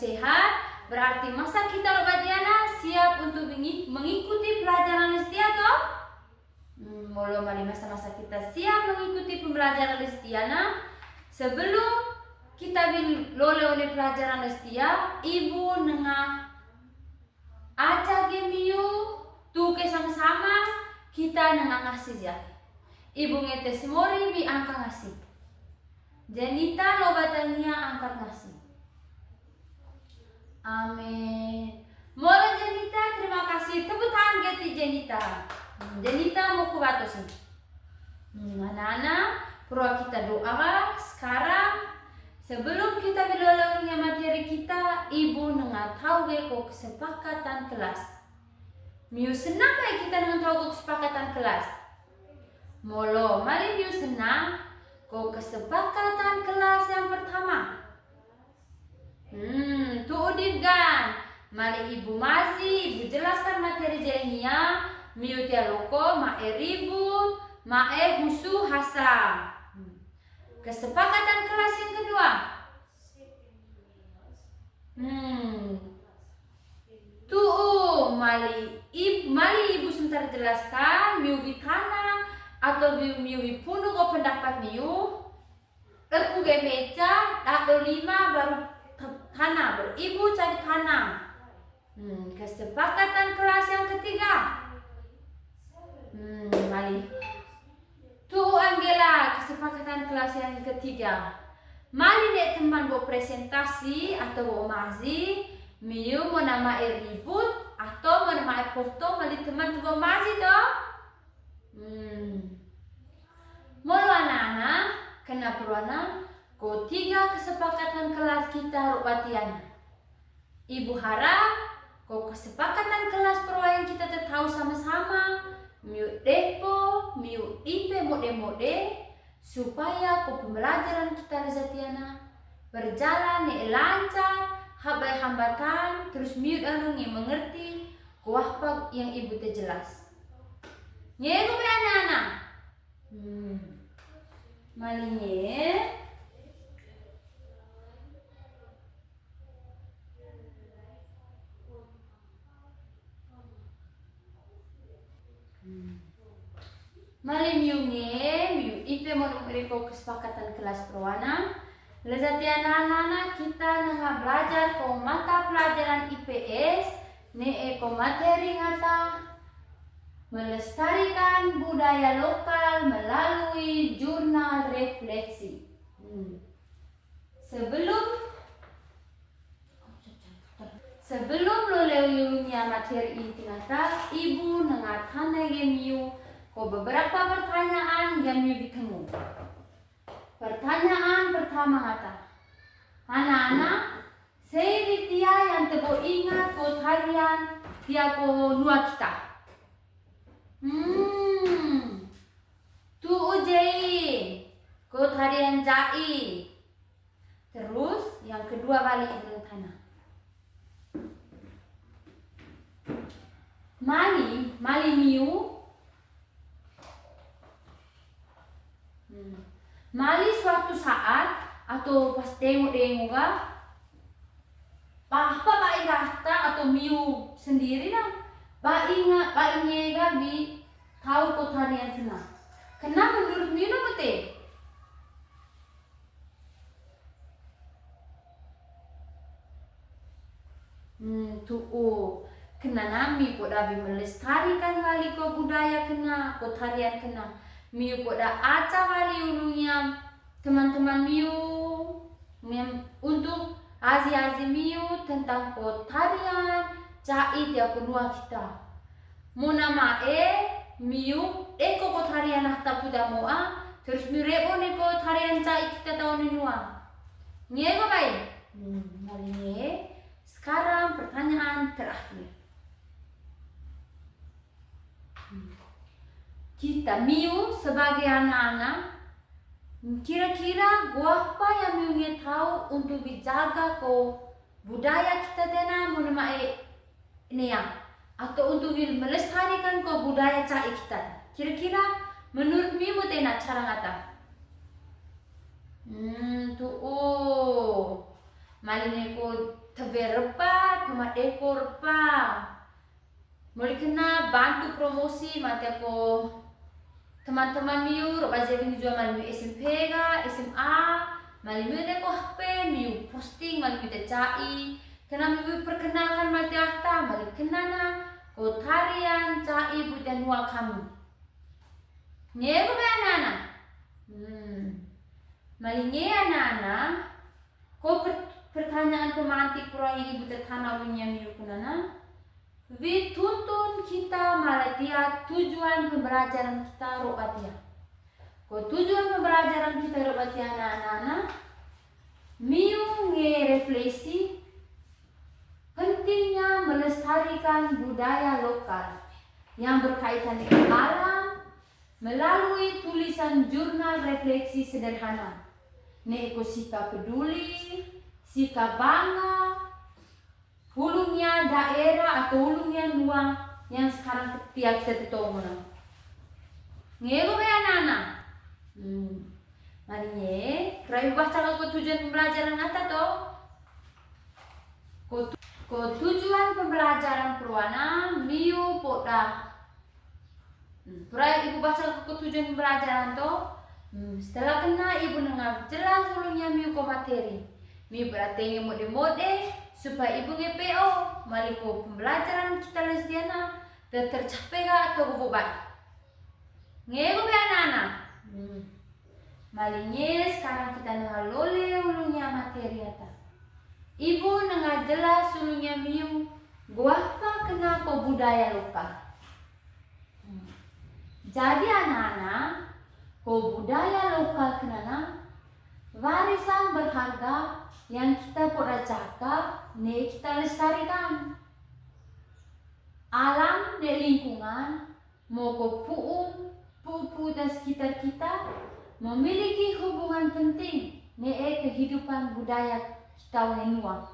sehat. Berarti masa kita Robatiana siap untuk mengikuti pelajaran setia toh? Molo mari masa-masa kita siap mengikuti pembelajaran Lestiana. Sebelum kita lole oleh pelajaran Lestia, ibu nengah aja gemiu tuke sama-sama kita nengah ngasih ya. Ibu ngetes mori bi angka ngasih. Janita lobatanya angkat ngasih. Amin. Molo Janita, terima kasih. Tepuk tangan geti Janita. Janita mau kubato sih. Anak-anak, perlu kita doa sekarang. Sebelum kita berlolongnya materi kita, ibu nengah tahu kok kesepakatan kelas. Miu senang baik kita dengan tahu kesepakatan kelas. Molo, mari miu senang kok kesepakatan kelas yang pertama. Tuh digan. Mari ibu Mazi, ibu jelaskan materi jenia. Miu tia loko, mae ribut, mae musuh hasa. Kesepakatan kelas yang kedua. Tuh, mari ibu sebentar jelaskan. Miu bitana atau miu punuh kok pendapat miu. Aku meja, atau 5 baru tanah. Ibu cari tanah. Kesepakatan kelas yang ketiga. Mari. Tuh Angela, kesepakatan kelas yang ketiga. Mari dek teman buat presentasi atau buat mazi. Miu mau nama ribut atau mau nama foto mali teman buat mazi toh. Mulu anak-anak, kenapa anak? Kau 3 kesepakatan kelas kita rupatian. Ibu harap kau kesepakatan kelas perwa yang kita tahu sama-sama. Miu depo, miu ipe mode-mode supaya kau pembelajaran kita Lezatiana berjalan lancar, habai hambatan, terus miu anungi mengerti kuah apa yang ibu jelas. Nyego be anak-anak. Malinye. Mari miu ipe mau mereka kesepakatan kelas perwana. Lezatiana anak-anak kita nengah belajar ko mata pelajaran IPS ko materi ngata melestarikan budaya lokal melalui jurnal refleksi. Sebelum loleunya materi inti ngata, ibu nengah tanda miu ko beberapa pertanyaan yang miu ditemu. Pertanyaan pertama ngata, anak-anak, saya tia yang tebo ingat ko harian tia ko nua kita. Tu ujei ko harian jai. Terus yang kedua kali itu tanah. Mali miu. Mali suatu saat atau pas tengok ga apa pak kata atau miu sendiri lah pak ingat bi tahu kok harian senang. Kenapa menurut miu mete? Kena nami kok dabi melestarikan kali ko budaya kena ko harian kena. Miu kok dah aca kali ulunya teman-teman miu untuk azi miu tentang ko tarian cai dia kedua kita. Muna miu ko tarian hata puda moa terus miu rebo ko tarian cai kita tahun inua. Nye ko baik. Mari sekarang pertanyaan terakhir. Kita miu sebagai anak-anak, kira-kira gua apa yang miu tahu untuk dijaga ko budaya kita tena menema ini ya, atau untuk melestarikan ko budaya cai kita. Kira-kira menurut miu tena cara ngata? Maline ko taberepa pema dekor pa. Mulai kena bantu promosi mati ako teman-teman miu ro baje bing jual malu SMP ga SMA malu ne ko HP miu posting malu te cai kena miu perkenalkan mati akta malu kena na ko tarian cai budan wa kami. Nge ko ba nana? Malu nge nana ko pertanyaan pemantik pura yang ibu tertanau dunia miu kunana. Vi tuntun kita malatia tujuan pembelajaran kita robatia. Ko tujuan pembelajaran kita robatia anak-anak miu nge refleksi pentingnya melestarikan budaya lokal yang berkaitan dengan alam melalui tulisan jurnal refleksi sederhana. Neko sikap peduli, sikap bangga, hulungnya daerah atau hulungnya nuang yang sekarang tiap kita tahu mana. Ngego ya anak-anak. Mari nye, krai baca ko tujuan pembelajaran apa toh? Ko tujuan pembelajaran perwana miu poda. Prai ibu baca ko tujuan pembelajaran toh. Setelah kena ibu nengah jelas hulungnya miu ko materi. Miu berarti mode-mode supaya ibu GPO maliko pembelajaran kita lesdiana tercapai atau baik. Ngego be anak-anak. Malinye sekarang kita ngalole ulunya materi ata. Ibu nengah jelas ulunya miu guapa kenapa budaya lokal. Jadi anak-anak ko budaya lokal kenana warisan berharga yang kita pernah cakap, ne kita lestarikan. Alam ne lingkungan, mau pu'u dan sekitar kita memiliki hubungan penting ne kehidupan budaya kita wenua.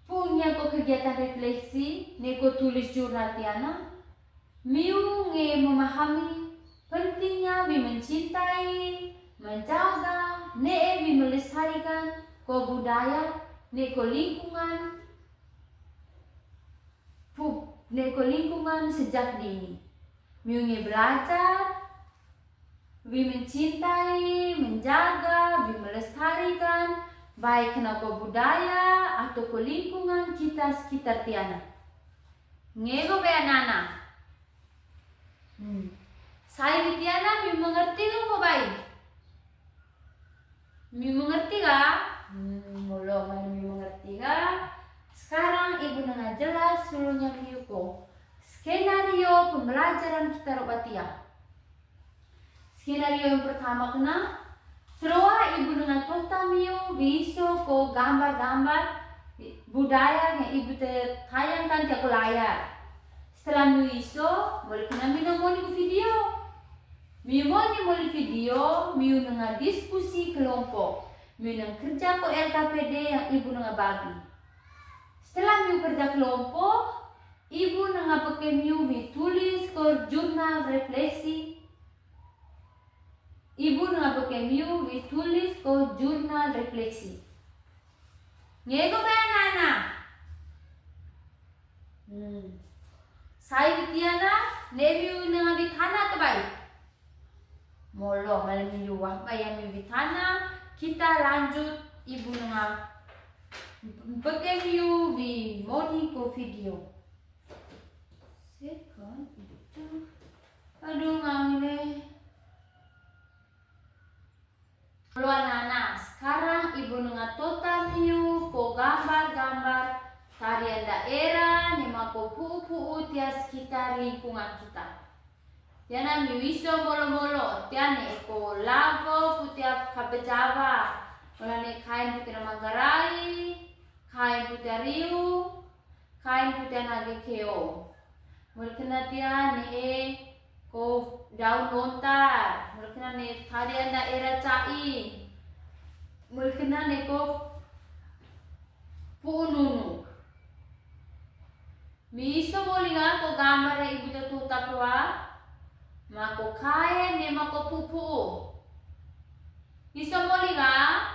Punya ko kegiatan refleksi, ne ko tulis jurnal tiana, miu nge memahami pentingnya mencintai, menjaga, ne melestarikan ko budaya, ne ko lingkungan sejak dini. Miungi belajar, mencintai, menjaga, melestarikan, baik kena ko budaya atau ko lingkungan kita sekitar tiana. Ngego be anak-anak. Saya di tiana mengerti ko baik. Mengerti gak? Mula mengerti gak? Sekarang ibu nengah jelas seluruhnya miuko. Skenario pembelajaran kita robatia. Skenario yang pertama kena seruah ibu nengah tota miu biso ko gambar-gambar budaya yang ibu tayangkan tiap layar. Setelah miu iso, boleh kena minum video. Miu moni video, miu nengah diskusi kelompok, miu nengah kerja ko LKPD yang ibu nengah bagi. Setelah miu kerja kelompok, ibu nengah pakai miu tulis ko jurnal refleksi. Ibu nengah pakai miu tulis ko jurnal refleksi. Ngego ba anak-anak? Saya tiana, ne miu nengah bitana terbaik. Molo malam minggu yang mibitana kita lanjut ibu nengah bekerja di moniko video. Second itu, aduh ngangine. Molo anak-anak sekarang ibu nengah total miu ko gambar-gambar tarian daerah nema ko pu'u tia sekitar lingkungan kita. Tiana miwiso molo-molo, tiane eko lago putiap kabejawa, olane kain putih Manggarai, kain putih Riu, kain putih Nagekeo. Mulkena tiane ko daun lontar, mulkena ne tarian daerah cai, mulkena ne ko pununu. Miso molinga ko gambar ibu tu tapwa. Mako kain ne mako pupu. Iso moli ga?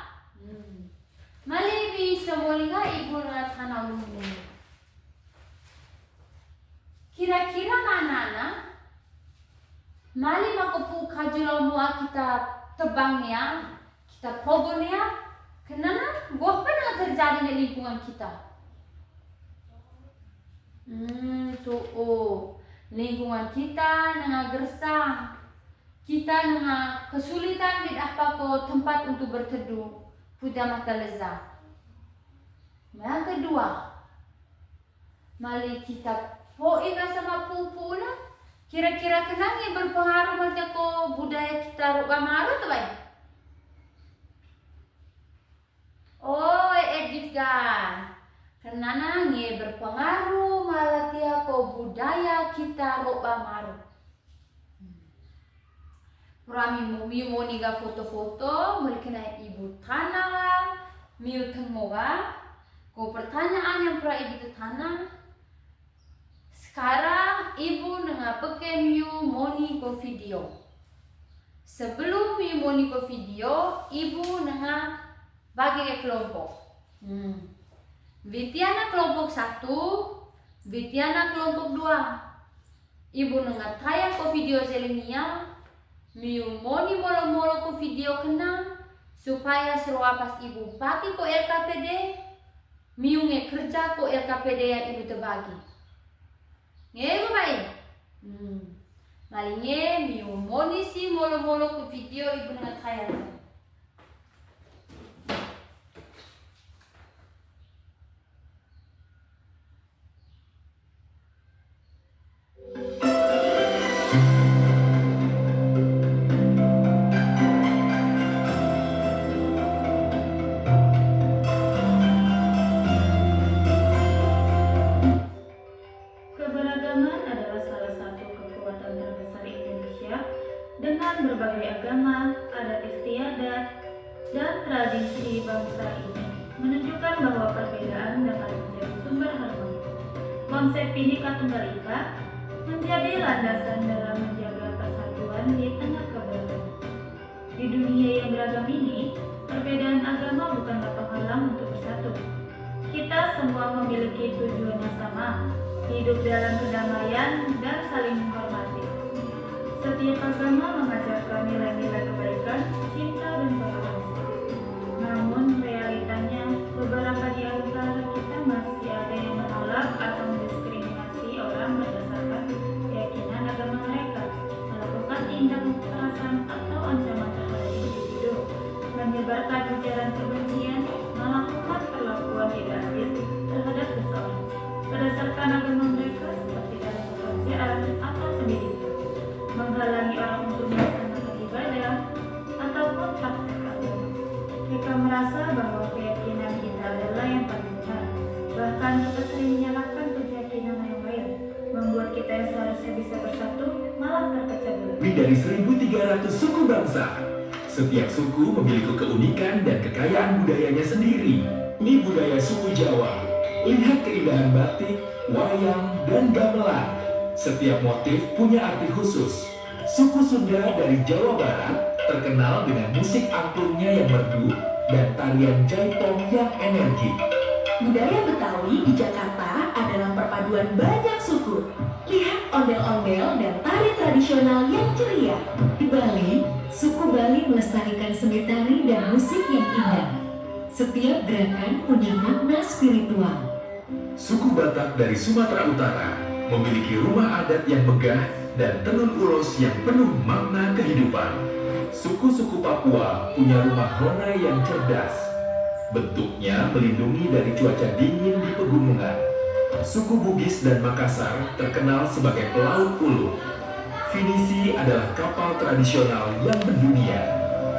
Mali semoliga ibu na tanah lumbu. Kira-kira mana? Mali makupu kajulau mua kita tebangnya, kita pogonya, kenapa? Gua pernah terjadi di lingkungan kita. Lingkungan kita nengah gersang, kita nengah kesulitan di apa tempat untuk berteduh, punya mata lezat. Yang kedua, mali kita poin sama pupu na, kira-kira kenangi berpengaruh macam budaya kita rubah maru tu baik. Oh, edit kan. Kenana nge berpengaruh malah tia budaya kita rubah maru. Rami miu niga foto-foto, mulai kena ibu tanah, miu tengoga. Ko pertanyaan yang pernah ibu tanah. Sekarang ibu nengah pakai miu moni ko video. Sebelum miu moni ko video, ibu nengah bagi kelompok. Vitiana kelompok 1, Vitiana kelompok 2. Ibu nengah tayang ko video selenia, miu moni molo-molo ko video kena, supaya seruah pas ibu pakai ko LKPD, miu nge kerja ko LKPD yang ibu terbagi. Nge baik. Malingnya miu moni si molo-molo ko video ibu nengah tayang. Dengan berbagai agama, adat istiadat, dan tradisi bangsa ini menunjukkan bahwa perbedaan dapat menjadi sumber harmoni. Konsep Bhinneka Tunggal Ika menjadi landasan dalam menjaga persatuan di tengah keberagaman. Di dunia yang beragam ini, perbedaan agama bukanlah penghalang untuk bersatu. Kita semua memiliki tujuan yang sama, hidup dalam kedamaian dan saling menghormati. Setiap agama mengajarkan nilai-nilai kebaikan, cinta, dan toleransi. Namun realitanya, beberapa di antara kita masih ada yang menolak atau mendiskriminasi orang berdasarkan keyakinan agama mereka, melakukan tindak kekerasan atau ancaman terhadap individu, menyebarkan ujaran kebencian, melakukan perlakuan tidak adil terhadap seseorang berdasarkan agama mereka seperti dalam pekerjaan atau pendidikan, menghalangi orang untuk melaksanakan ibadah ataupun praktek agama. Mereka merasa bahwa keyakinan kita adalah yang paling benar. Bahkan kita sering menyalahkan keyakinan orang lain, membuat kita yang seharusnya bisa bersatu malah terpecah belah. Lebih dari 1.300 suku bangsa. Setiap suku memiliki keunikan dan kekayaan budayanya sendiri. Ini budaya suku Jawa. Lihat keindahan batik, wayang, dan gamelan. Setiap motif punya arti khusus. Suku Sunda dari Jawa Barat terkenal dengan musik angklungnya yang merdu dan tarian jaipong yang energik. Budaya Betawi di Jakarta adalah perpaduan banyak suku. Lihat ondel-ondel dan tari tradisional yang ceria. Di Bali, suku Bali melestarikan seni tari dan musik yang indah. Setiap gerakan punya makna spiritual. Suku Batak dari Sumatera Utara memiliki rumah adat yang megah dan tenun ulos yang penuh makna kehidupan. Suku-suku Papua punya rumah Honai yang cerdas. Bentuknya melindungi dari cuaca dingin di pegunungan. Suku Bugis dan Makassar terkenal sebagai pelaut ulu. Finisi adalah kapal tradisional yang mendunia.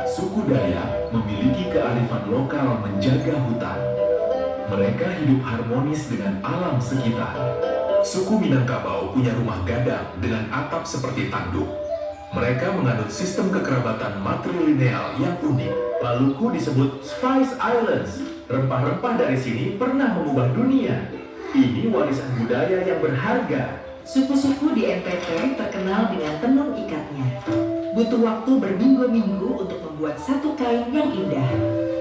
Suku Dayak memiliki kearifan lokal menjaga hutan. Mereka hidup harmonis dengan alam sekitar. Suku Minangkabau punya rumah gadang dengan atap seperti tanduk. Mereka menganut sistem kekerabatan matrilineal yang unik. Maluku disebut Spice Islands. Rempah-rempah dari sini pernah mengubah dunia. Ini warisan budaya yang berharga. Suku-suku di NTT terkenal dengan tenun ikatnya. Butuh waktu berminggu-minggu untuk membuat satu kain yang indah.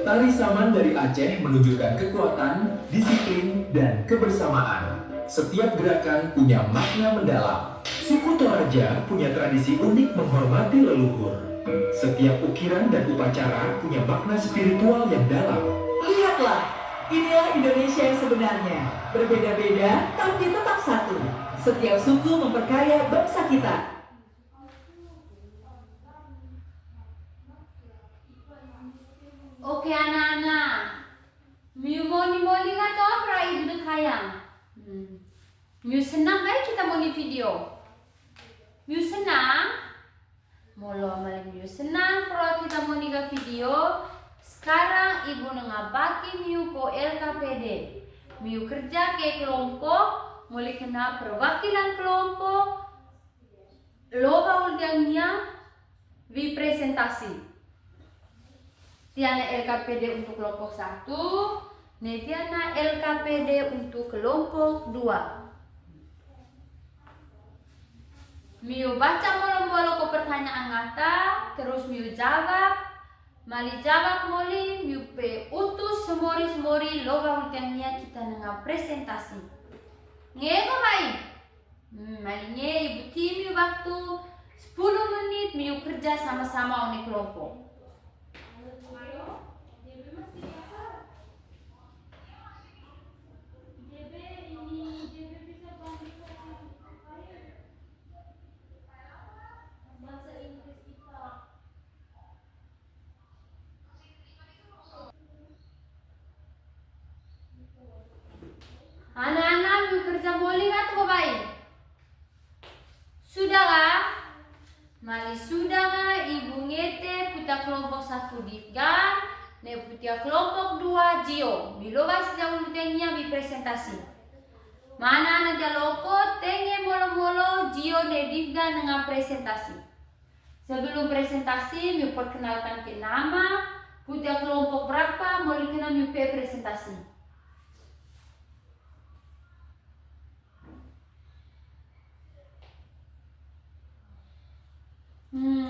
Tari Saman dari Aceh menunjukkan kekuatan, disiplin, dan kebersamaan. Setiap gerakan punya makna mendalam. Suku Toraja punya tradisi unik menghormati leluhur. Setiap ukiran dan upacara punya makna spiritual yang dalam. Lihatlah, inilah Indonesia yang sebenarnya. Berbeda-beda, tapi tetap satu. Setiap suku memperkaya bangsa kita. Oke anak-anak, miu moni nggak tahu apa ibu tuh kayang. Miu senang kan kita mau di video. Miu senang, molo malam miu senang kalau kita mau di video. Sekarang ibu nengabaki miu ko LKPD. Miu kerja ke kelompok, mulai kena perwakilan kelompok. Loba uldangnya vi presentasi. Tiana LKPD untuk kelompok 1, Tiana LKPD untuk kelompok 2. Miu baca molo-molo ko pertanyaan ngata, terus miu jawab. Mali jawab moli, miu pe utus semori loga ultiangnya kita nengah presentasi. Ngego mai? Malinya ibu tim miu waktu 10 menit miu kerja sama-sama oleh kelompok. Anak-anak mau kerja bowling atau baik? Sudah kah? Mali sudah kah ibu ngete punya kelompok 1 Difgan, ne punya kelompok 2 Jio. Bilo bas jauh tengnya bi presentasi. Mana anak jaloko tenge molo-molo Jio ne Difgan dengan presentasi. Sebelum presentasi mi perkenalkan ke nama, punya kelompok berapa, mau kena mi presentasi.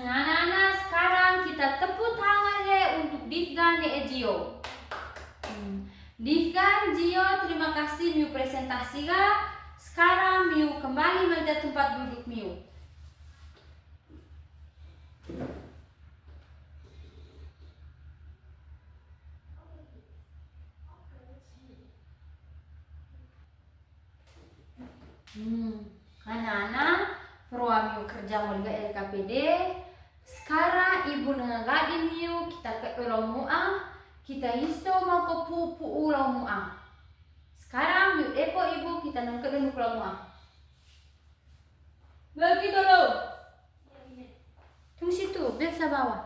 Anak-anak sekarang kita tepuk tangan le untuk Difgan dan Jio. Difgan, Jio, terima kasih miu presentasi ga. Sekarang miu kembali menjadi tempat duduk miu. Anak-anak miu kerja mulga LKPD. Sekarang ibu nengagadi miu kita ke ulang mu'a, kita iso mako pupu ulang mu'a. Sekarang miu eko ibu kita nengke dulu ulang mu'a. Bagi dulu. Tunggu situ, biasa bawah.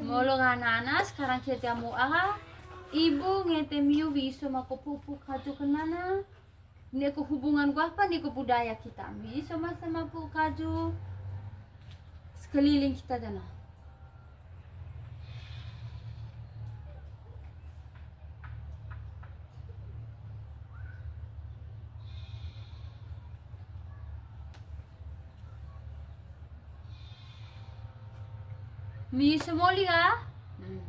Molo anak-anak sekarang kita mu'a. Ibu ngete miu bisa mako pupu kaju kenana. Ini ke hubungan gua apa nih ke budaya kita. Bisa sama pu kaju sekeliling kita dana. Bisa moli ga?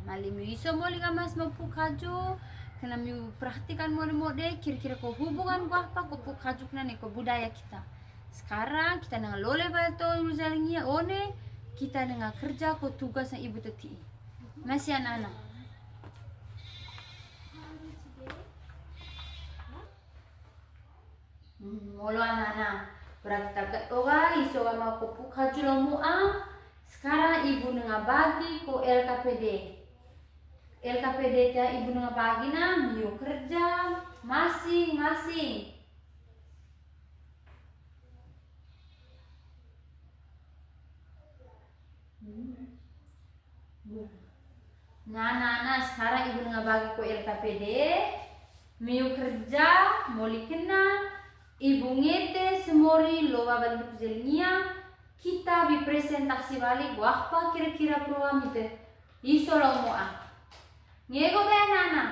Mali bisa moli ga mas mapu kaju. Karena miu perhatikan mode-mode kira-kira ko hubungan gua apa ko kaju kena ko budaya kita. Sekarang kita nang lole bato uzalingia one kita nang kerja ko tugas yang ibu teti. Masih anak-anak. Molo anak-anak. Berarti tak ora iso ma ko kaju lo mu'a. Sekarang ibu nang bagi ko LKPD. LKPD ta ibu nang bagi na miu kerja masing-masing. Nah, sekarang ibu nang bagi ko LKPD miu kerja moli kena ibu ngete semori loba balik jelnia kita bi presentasi balik gua apa kira-kira program itu iso lo moa. Ngego be nana.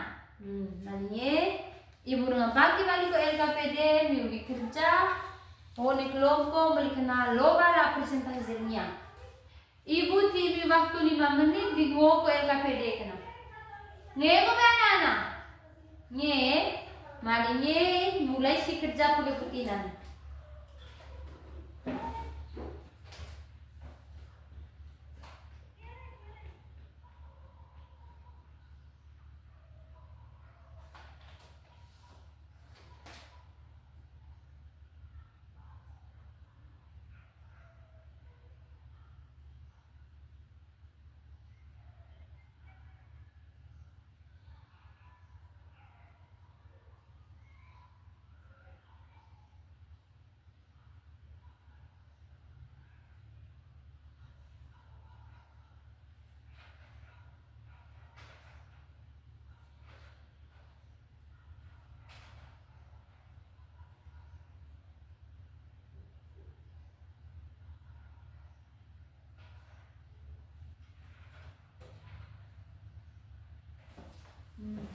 Nanye ibu dengan pagi balik ke LKPD miu kerja, one kelompok balik kena loba la presentasinya. Ibu TV waktu 5 menit di gua ko LKPD kena. Nge ko mana? Nge, mari nge mulai si kerja pulih putinan.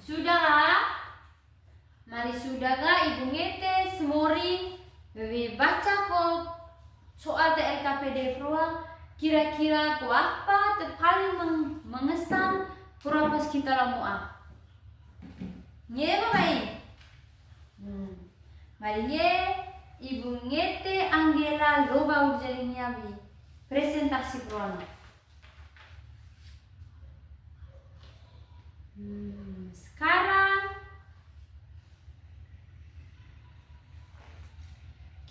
Sudah, mari sudah ibu ngete semori bebi baca ko soal LKPD Proa. Kira-kira ko apa paling mengesan Proa pas kita lamoa. Nye mai. Mari nye ibu ngete Angela loba urjalinya bi presentasi Proa. Sekarang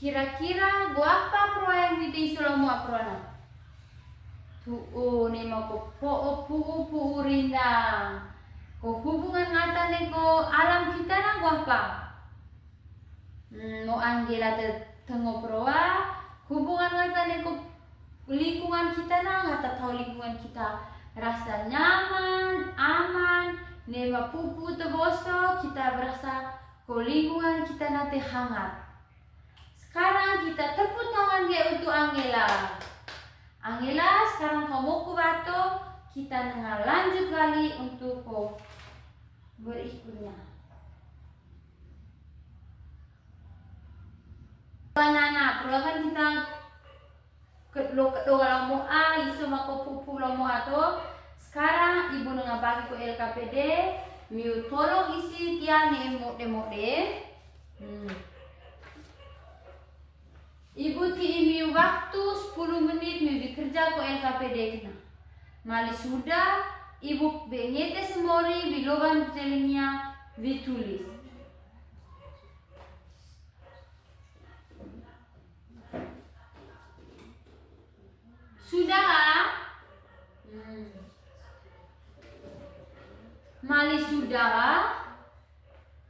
kira-kira gua apa Proa yang biting sulamu aprona? Tuh nih mau ko pu rindang. Ko hubungan ngata ko alam kita na gua apa? Mau Angela tengok Proa hubungan ngata ko lingkungan kita na ngata tahu lingkungan kita rasa nyaman, aman, nema pupu teboso kita berasa ko lingkungan kita nanti hangat. Sekarang kita tepuk tangan ya untuk Angela. Angela, sekarang kamu ku bato, kita dengar lanjut kali untuk ko berikutnya. Banana, kan kita kedua lamu a iso mako pupu lamu ato. Sekarang ibu nengah bagi ko LKPD miu tolong isi tiane mode. Ibu ti miu waktu 10 menit miu bekerja ko LKPD kena. Mali sudah ibu bengete semori biloban telingnya ditulis. Sudah? Mali sudah?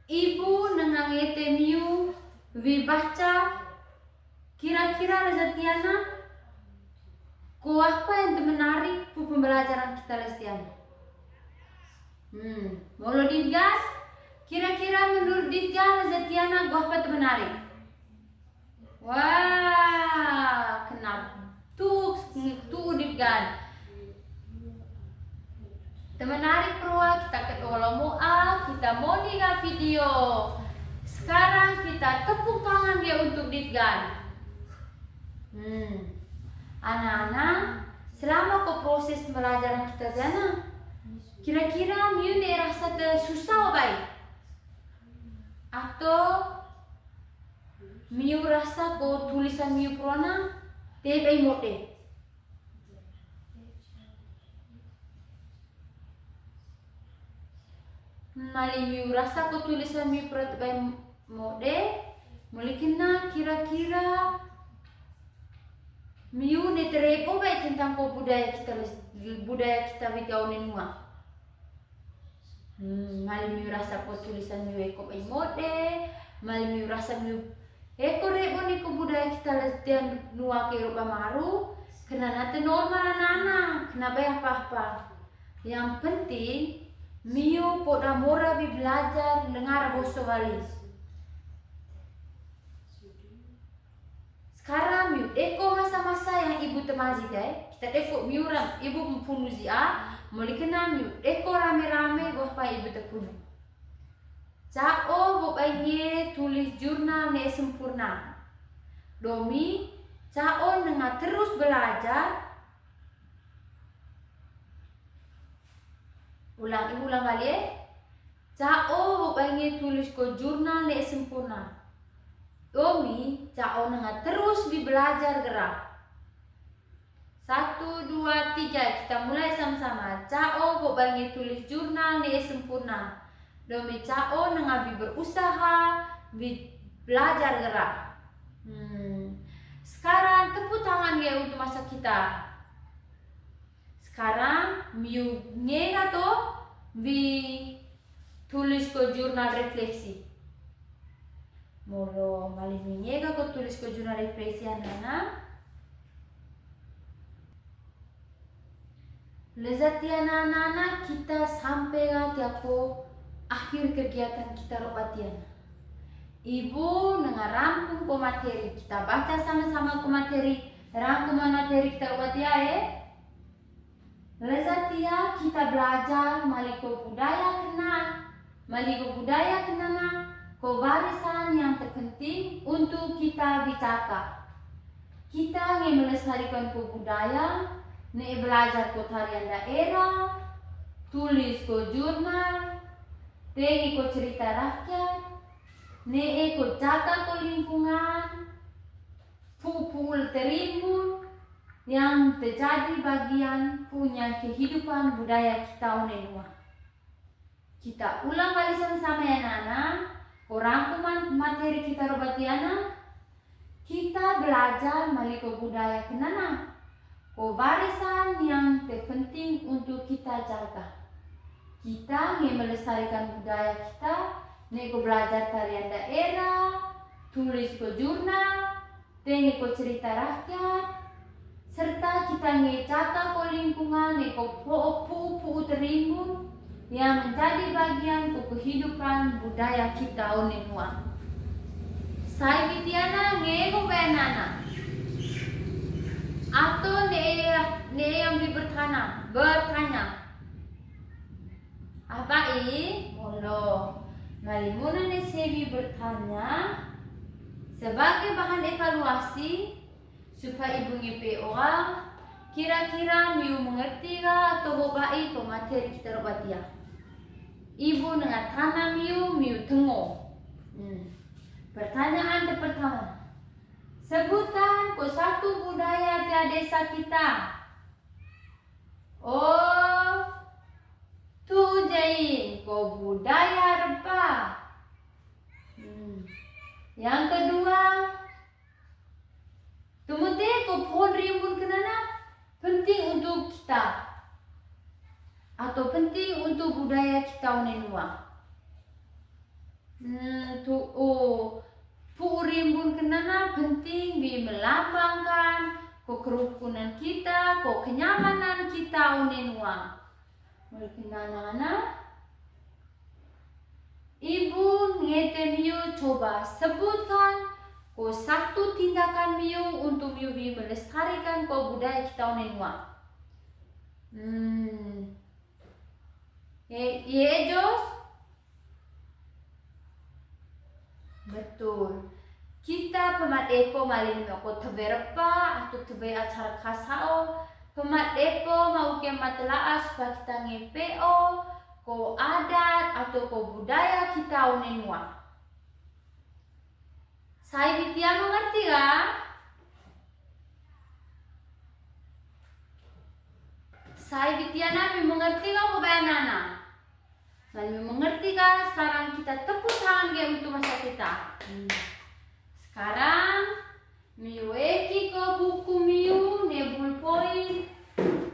Ibu nengangete miu baca kira-kira Lestiana ko apa yang menarik pembelajaran kita Lestiana? Mau digas? Kira-kira menurut Ditgan Lestiana ko apa yang menarik? Wah, kenapa? Tuh Ditgan. Menarik Proa, kita ketolong moa, kita mau lihat video. Sekarang kita tepuk tangan ya untuk Ditgan. Anak-anak, selama ke proses pembelajaran kita jana, kira-kira miu ne rasa susah baik? Atau miu rasa ko tulisan miu Proa baik mode? Mali miu rasa ko tulisan miu Proa baik mode? Mulikina kira-kira miu ne terepo baik tentang ko budaya kita bigaunin mua. Mali miu rasa ko tulisan miu eko baik mode, mali miu rasa miu eko repo ni ko budaya kita lestian nua ke rupa maru, kena nanti normal anak-anak, kena bayar apa-apa. Yang penting miu poda mora bi belajar dengar boso walis. Sekarang miu eko masa-masa yang ibu temaji kita eko miuran ibu mempunuh mulai kena miu eko rame-rame apa ibu terpunuh. Cao bopainya tulis jurnal ne sempurna. Domi cao nengah terus belajar Ibu ulang balik. Cao pengen tulis ko jurnal ne sempurna. Omi, cao nanga terus belajar gerak. 1, 2, 3, kita mulai sama-sama. Cao pengen tulis jurnal ne sempurna. Domi cao nanga berusaha belajar gerak. Sekarang tepuk tangan ya untuk masa kita. Sekarang miu ngega to tulis ko jurnal refleksi. Molo malin ngega ko tulis ko jurnal refleksi anak-anak. Lezat ya anak-anak kita sampai tiapo akhir kegiatan kita ropatian. Ibu rampung ko materi, kita baca sama-sama ko materi, rangkuman materi kita ropatian Lezat ya kita belajar maliko budaya kenana, ko barisan yang terpenting untuk kita bicara. Kita ingin melestarikan ko budaya, belajar ko tarian daerah, tulis ko jurnal, tengi ko cerita rakyat, ko jaga ko lingkungan, pupul terimbun yang terjadi bagian punya kehidupan budaya kita unenua. Kita ulang kali sama-sama ya anak-anak. Rangkuman materi kita robatiana. Kita belajar maliko budaya kenana. Barisan yang terpenting untuk kita jaga. Kita ingin melestarikan budaya kita. Neko belajar tarian daerah, tulis ko jurnal, tengi ko cerita rakyat, serta kita ngecata ko lingkungan, neko pu terimbun yang menjadi bagian kehidupan budaya kita unenua. Saya bitiana ngego benana. Atau ne yang bertanya. Apa molo malimuna ne sebi bertanya sebagai bahan evaluasi supaya ibu ngipe orang kira-kira miu mengerti ga atau hobai materi kita robatia. Ibu dengan tanam miu tengok. Pertanyaan pertama. Sebutan ko satu budaya di desa kita. Tujain ko budaya rempah. Yang kedua, tumute ko pohon rimbun kenana penting untuk kita atau penting untuk budaya kita unenua. Rimbun kenana penting melambangkan kerukunan kita, kenyamanan kita unenua. Mungkin anak-anak, ibu ngete miu coba sebutkan satu tindakan miu untuk miu melestarikan budaya kita unenua. Jos? Betul. Kita pemat depo malin ko teberpa atau tebe acara kasao. Pemat depo mau ke matelaas supaya kita ngepeo ko adat atau ko budaya kita unenua. Saya bitia mengerti ga? Saya bitia nabi mengerti ga ko bayanana? Dan mengerti ga sekarang kita tepuk tangan ga untuk masa kita. Sekarang miu eki ko buku miu nebul poin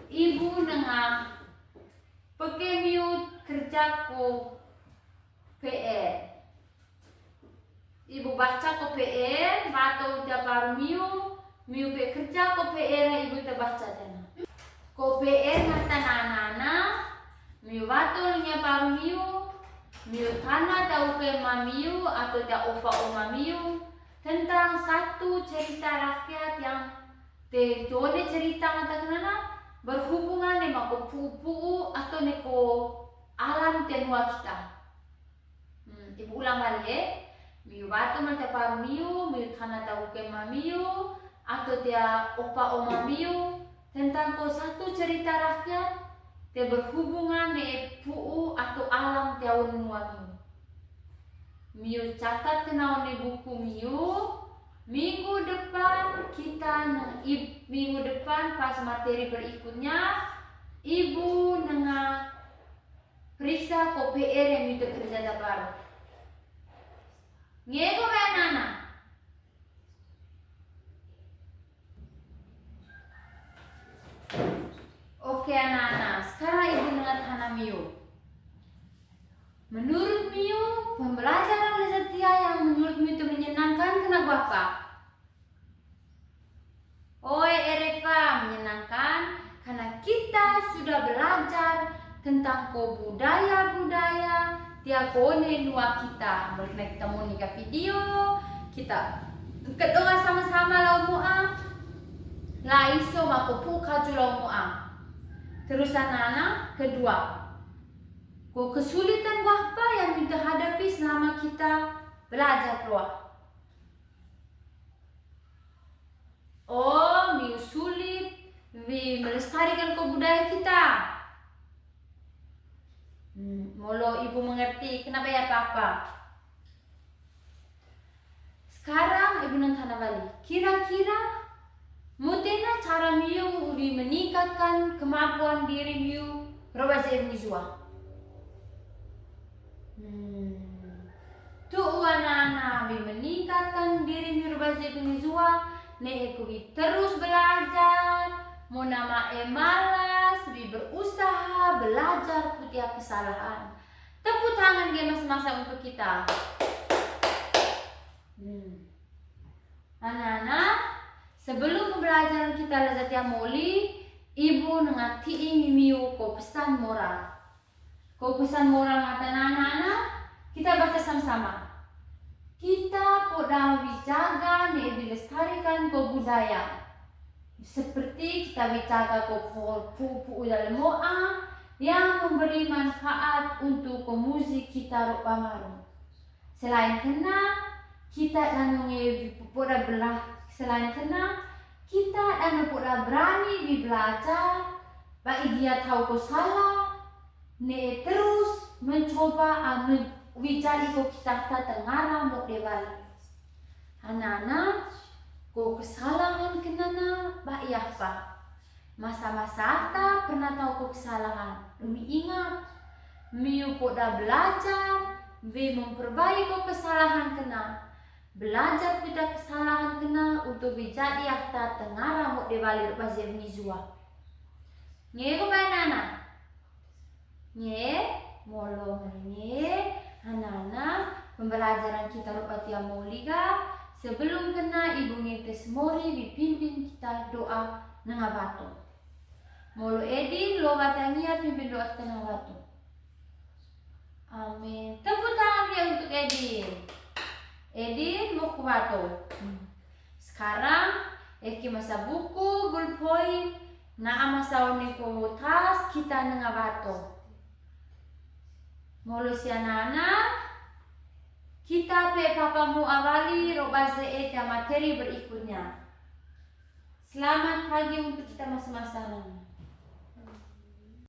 ibu nengah pakai miu kerja ko PR. Ibu baca ko PR, bato tiap hari miu pe kerja ko PR ibu terbaca dana. Ko PR mata nana, miu bato nya paru miu tanah tahu ke mamiu atau tak opa oma miu tentang satu cerita rakyat yang tone cerita mata kenana berhubungan dengan pupu atau neko alam tenua kita. Ibu ulang balik. Miu batu mata paru miu tanah tahu ke mamiu atau dia opa oma miu tentang satu cerita rakyat te berhubungan ne puu atau alam tiaun nuamiu. Miu catat kenal di buku miu. Minggu depan minggu depan pas materi berikutnya ibu nengah periksa ko PR yang itu kerja dapat. Ngego kan anak? Oke anak-anak, sekarang ibu nengah Hana Miu. Menurut Miu, pembelajaran setia yang menurut Miu itu menyenangkan kenapa apa? Oi Ereva, menyenangkan karena kita sudah belajar tentang budaya-budaya tiap kone dua kita. Mulai kita mau nikah video, kita doa sama-sama lau mua. La iso mako puka julau mua. Terus anak-anak kedua, kesulitan apa yang kita hadapi selama kita belajar keluar? Oh, Miu sulit melestarikan budaya kita. Molo ibu mengerti kenapa ya papa. Sekarang ibu nantana balik. Kira-kira mutena cara Miu meningkatkan kemampuan diri Miu roba zua. Tuh anak-anak meningkatkan diri Miu roba zua. Ne ekuwi terus belajar, mau nama malas, berusaha belajar setiap kesalahan. Tepuk tangan dia masa-masa untuk kita. Anak-anak, sebelum pembelajaran kita Lazatia Moli, ibu ngati Miu ko pesan moral. Ko pesan moral ngata anak-anak, kita baca sama-sama. Kita poda wijaga ne dilestarikan budaya. Seperti kita wijaga pupu dalam moa yang memberi manfaat untuk musik kita rupa maru. Selain kena kita poda belah. Selain kena kita poda berani belajar. Bagi dia tahu ko salah, ne terus mencoba wijali ko kita tengara mau dewali. Anak-anak, ko kesalahan kenana ya pak. Masa-masa ta pernah tahu ko kesalahan. Demi ingat, Miu poda belajar, memperbaiki ko kesalahan kena. Belajar tidak kesalahan kena untuk bijadi akta tengara mau dewali bazir mizua. Nge ko ba anak? Nge, molo nge. Anak-anak, pembelajaran kita rupatia moliga sebelum kena ibu ngetes mori dipimpin kita doa nangabatu. Molo Edin lo batania pimpin doa kita nangabatu. Amin. Tepuk tangan ya untuk Edin. Edin mau kubato. Sekarang Eki masa buku ballpoint na masa oneko tas kita nangabatu. Molo si anak-anak, kita papamu awali roba materi berikutnya. Selamat pagi untuk kita masing-masing.